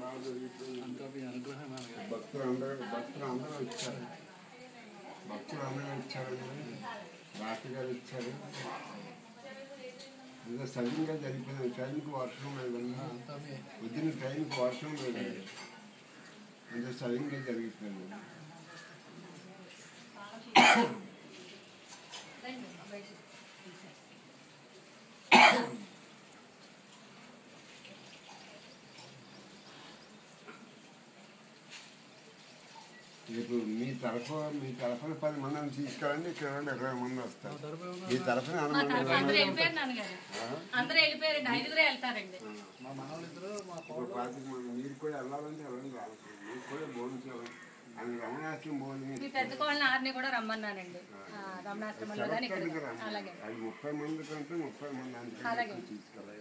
అందరూ ఇచ్చారు. భక్తులు అందరూ ఇచ్చారండి. రాత్రి గారు ఇచ్చారు. ఇంకా సడన్గా జరిగిపోయింది. ట్రైన్కి వర్షం లేదండి. పొద్దున్న ట్రైన్కి వర్షం లేదండి. అంటే సడన్గా జరిగిపోయింది. రేపు మీ తరఫున 10 మందిని తీసుకెళ్ళండి. ఇక్కడ 20 మంది వస్తారు. మీ తరఫున మీరు కూడా వెళ్ళాలంటే వెళ్ళండి. మీరు కూడా భోజనం చేయాలి. అది రమణాశ్రమం భోజనం కూడా రమ్మన్నానండి. అది 30 మంది కంటే 30 మంది తీసుకెళ్ళాలి.